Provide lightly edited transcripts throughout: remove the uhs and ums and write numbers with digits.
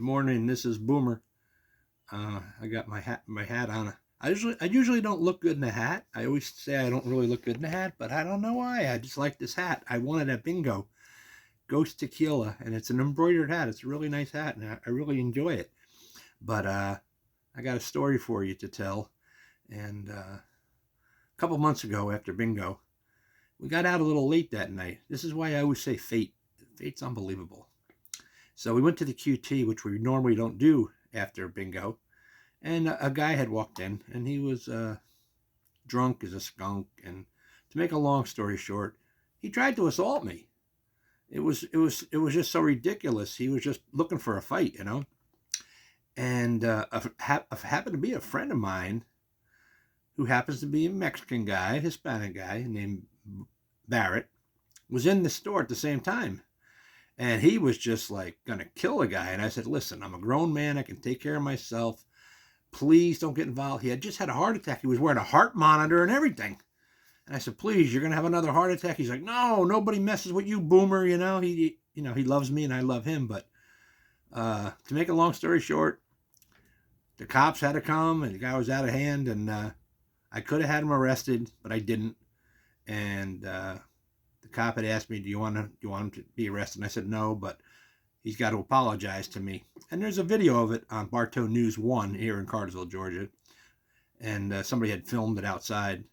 Good morning. This is Boomer. I got my hat on. I usually don't look good in a hat. I always say I don't really look good in a hat, but I don't know why. I just like this hat. I won it at bingo, Ghost Tequila, and it's an embroidered hat. It's a really nice hat, and I really enjoy it. But I got a story for you to tell. And a couple months ago, after bingo, we got out a little late that night. This is why I always say fate. Fate's unbelievable. So we went to the QT, which we normally don't do after bingo. And a guy had walked in, and he was drunk as a skunk. And to make a long story short, he tried to assault me. It was just so ridiculous. He was just looking for a fight, you know. And happened to be a friend of mine who happens to be a Mexican guy, Hispanic guy named Barrett, was in the store at the same time. And he was just like going to kill a guy. And I said, listen, I'm a grown man. I can take care of myself. Please don't get involved. He had just had a heart attack. He was wearing a heart monitor and everything. And I said, please, you're going to have another heart attack. He's like, no, nobody messes with you, Boomer. He loves me and I love him. But to make a long story short, the cops had to come and the guy was out of hand. And I could have had him arrested, but I didn't. And the cop had asked me, do you want him to be arrested? And I said, no, but he's got to apologize to me. And there's a video of it on Bartow News 1 here in Cartersville, Georgia. And somebody had filmed it outside.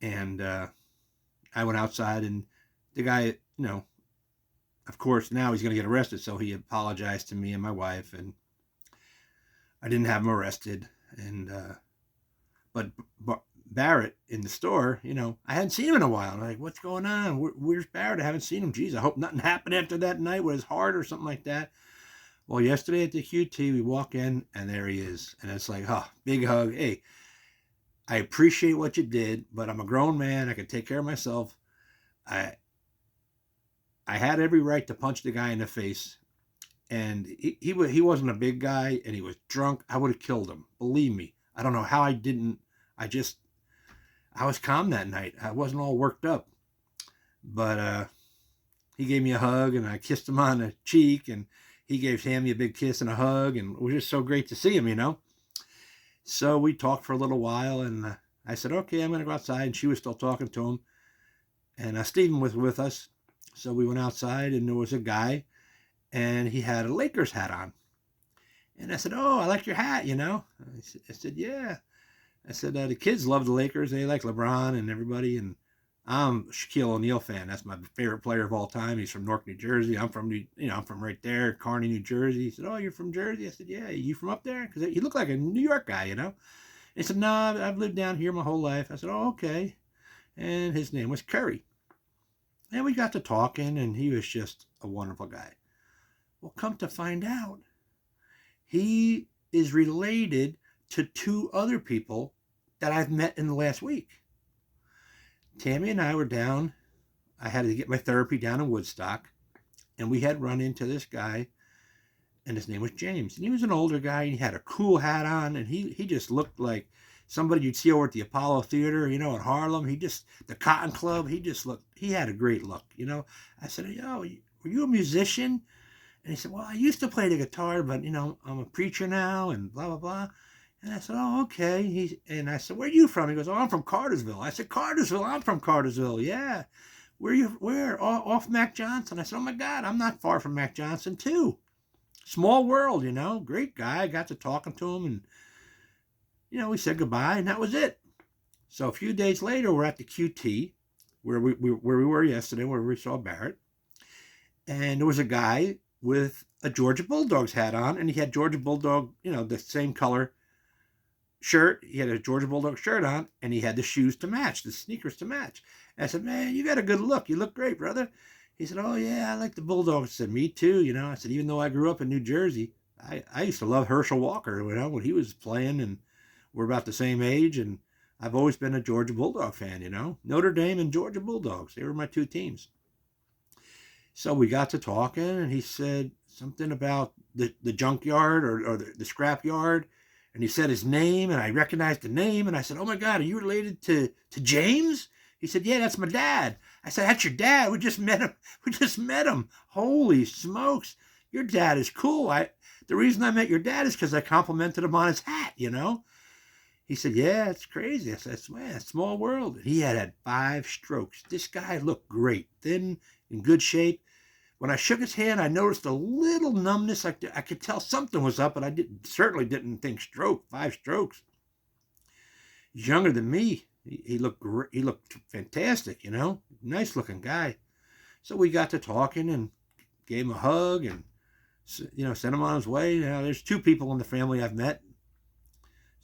And I went outside, and the guy, of course, now he's going to get arrested. So he apologized to me and my wife, and I didn't have him arrested. And but Barrett in the store, I hadn't seen him in a while. I'm like, what's going on? Where's Barrett? I haven't seen him. Geez, I hope nothing happened after that night with his heart or something like that. Well, yesterday at the QT, we walk in, and there he is. And it's like, oh, big hug. Hey, I appreciate what you did, but I'm a grown man. I can take care of myself. I had every right to punch the guy in the face. And he wasn't a big guy, and he was drunk. I would have killed him. Believe me. I don't know how I didn't. I was calm that night. I wasn't all worked up. But he gave me a hug, and I kissed him on the cheek, and he gave Tammy a big kiss and a hug, and it was just so great to see him. So we talked for a little while, and I said, okay, I'm going to go outside, and she was still talking to him. And Stephen was with us, so we went outside, and there was a guy, and he had a Lakers hat on. And I said, oh, I like your hat, I said, yeah. I said, the kids love the Lakers. They like LeBron and everybody. And I'm a Shaquille O'Neal fan. That's my favorite player of all time. He's from Newark, New Jersey. I'm from, I'm from right there, Kearney, New Jersey. He said, oh, you're from Jersey? I said, yeah. You from up there? Because he looked like a New York guy, And he said, no, I've lived down here my whole life. I said, oh, okay. And his name was Curry. And we got to talking, and he was just a wonderful guy. Well, come to find out, he is related to two other people that I've met in the last week. Tammy and I were down. I had to get my therapy down in Woodstock, and we had run into this guy, and his name was James. And he was an older guy, and he had a cool hat on, and he just looked like somebody you'd see over at the Apollo Theater, in Harlem. The Cotton Club, he had a great look, I said, were you a musician? And he said, well, I used to play the guitar, but, I'm a preacher now, and blah, blah, blah. And I said, oh, okay. And I said, where are you from? He goes, oh, I'm from Cartersville. I said, Cartersville? I'm from Cartersville. Yeah. Where? Off Mac Johnson. I said, oh, my God, I'm not far from Mac Johnson, too. Small world, Great guy. I got to talking to him, and, we said goodbye, and that was it. So a few days later, we're at the QT, where we were yesterday, where we saw Barrett. And there was a guy with a Georgia Bulldogs hat on, and he had Georgia Bulldog, the same color shirt. He had a Georgia Bulldog shirt on, and he had the shoes to match, the sneakers to match. And I said, man, you got a good look. You look great, brother. He said, oh, yeah, I like the Bulldogs. I said, me too. I said, even though I grew up in New Jersey, I used to love Herschel Walker, when he was playing, and we're about the same age, and I've always been a Georgia Bulldog fan, Notre Dame and Georgia Bulldogs. They were my two teams. So we got to talking, and he said something about the junkyard or the scrap yard. And he said his name, and I recognized the name. And I said, oh, my God, are you related to James? He said, yeah, that's my dad. I said, that's your dad? We just met him. Holy smokes. Your dad is cool. The reason I met your dad is because I complimented him on his hat, He said, yeah, it's crazy. I said, man, small world. He had 5 strokes. This guy looked great, thin, in good shape. When I shook his hand, I noticed a little numbness. I could tell something was up, but I certainly didn't think stroke. 5 strokes. He's younger than me. He looked great. He looked fantastic, Nice looking guy. So we got to talking and gave him a hug and, sent him on his way. Now there's 2 people in the family I've met.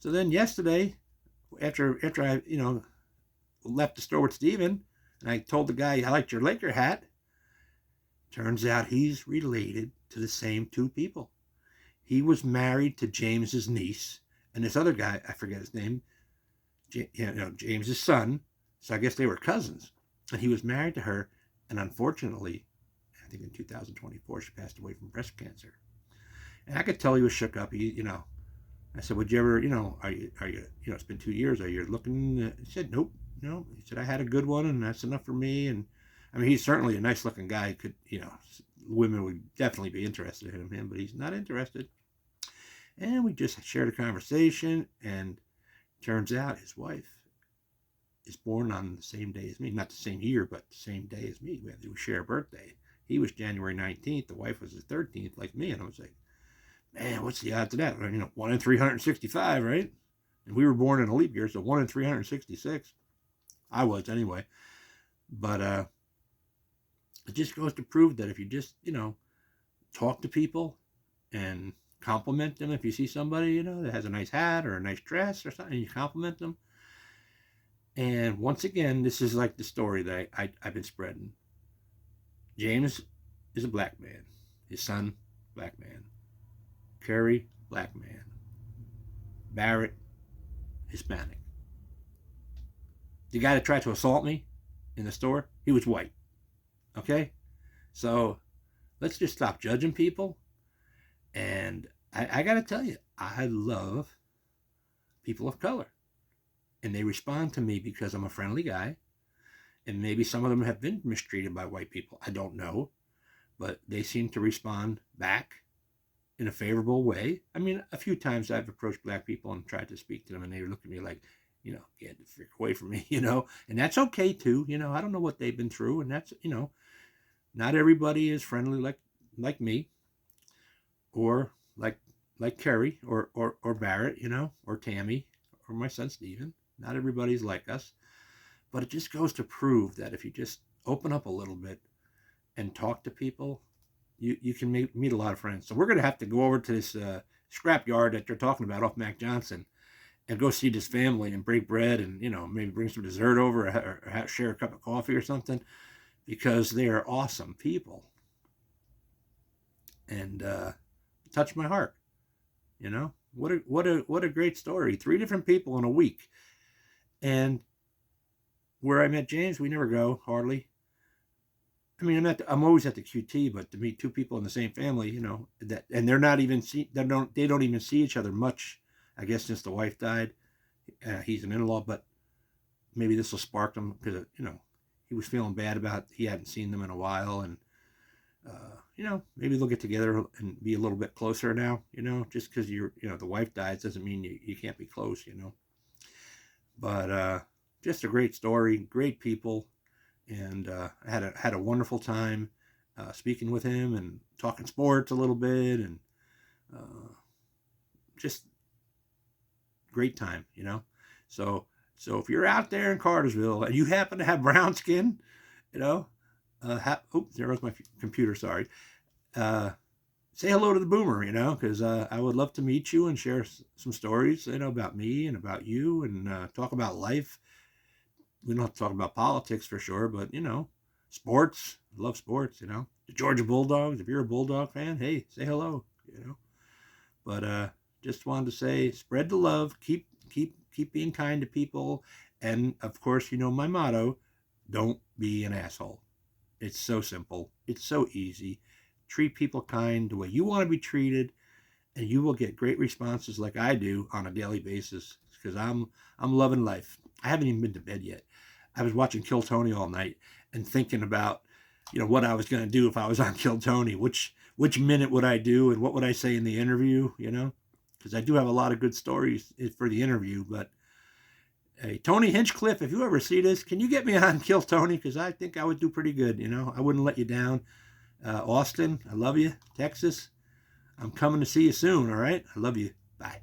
So then yesterday, after I, left the store with Steven, and I told the guy, I liked your Laker hat. Turns out he's related to the same 2 people. He was married to James's niece, and this other guy, I forget his name, James's son. So I guess they were cousins. And he was married to her, and unfortunately, I think in 2024, she passed away from breast cancer. And I could tell he was shook up. I said, would you ever, are you, it's been 2 years. Are you looking? He said, nope. No. He said, I had a good one, and that's enough for me. And I mean, he's certainly a nice looking guy. Could, women would definitely be interested in him, but he's not interested. And we just shared a conversation, and turns out his wife is born on the same day as me. Not the same year, but the same day as me. We share a birthday. He was January 19th. The wife was the 13th, like me. And I was like, man, what's the odds of that? 1 in 365, right? And we were born in a leap year, so 1 in 366. I was anyway. But it just goes to prove that if you just, talk to people and compliment them. If you see somebody, that has a nice hat or a nice dress or something, you compliment them. And once again, this is like the story that I've been spreading. James is a black man. His son, black man. Kerry, black man. Barrett, Hispanic. The guy that tried to assault me in the store, he was white. Okay? So let's just stop judging people. And I got to tell you, I love people of color. And they respond to me because I'm a friendly guy. And maybe some of them have been mistreated by white people. I don't know. But they seem to respond back in a favorable way. I mean, a few times I've approached black people and tried to speak to them, and they look at me like, get the frick away from me, and that's okay too. I don't know what they've been through, and that's, not everybody is friendly like me, or like Kerry, or Barrett, or Tammy, or my son Steven. Not everybody's like us, but it just goes to prove that if you just open up a little bit and talk to people, you can meet a lot of friends. So we're going to have to go over to this scrap yard that you're talking about off Mac Johnson and go see this family and break bread and, maybe bring some dessert over or share a cup of coffee or something, because they are awesome people. And touched my heart. What a great story. 3 different people in a week. And where I met James, we never go hardly. I mean, I'm always at the QT, but to meet 2 people in the same family, that, and they're not even they don't even see each other much, I guess, since the wife died. He's an in-law, but maybe this will spark them because, he was feeling bad about he hadn't seen them in a while, and maybe they'll get together and be a little bit closer now. Just because the wife dies doesn't mean you can't be close. But just a great story, great people. And I had a wonderful time speaking with him and talking sports a little bit, and just great time, So if you're out there in Cartersville and you happen to have brown skin, there goes my computer. Sorry. Say hello to the Boomer, because I would love to meet you and share some stories, about me and about you, and talk about life. We don't have to talk about politics for sure, but, sports. I love sports, The Georgia Bulldogs, if you're a Bulldog fan, hey, say hello, But just wanted to say, spread the love, keep being kind to people. And, of course, my motto, don't be an asshole. It's so simple. It's so easy. Treat people kind the way you want to be treated, and you will get great responses like I do on a daily basis, because I'm loving life. I haven't even been to bed yet. I was watching Kill Tony all night and thinking about, what I was going to do if I was on Kill Tony, which which minute would I do and what would I say in the interview, you know, because I do have a lot of good stories for the interview. But hey, Tony Hinchcliffe, if you ever see this, can you get me on Kill Tony? Because I think I would do pretty good, you know. I wouldn't let you down. Austin, I love you. Texas, I'm coming to see you soon, all right? I love you. Bye.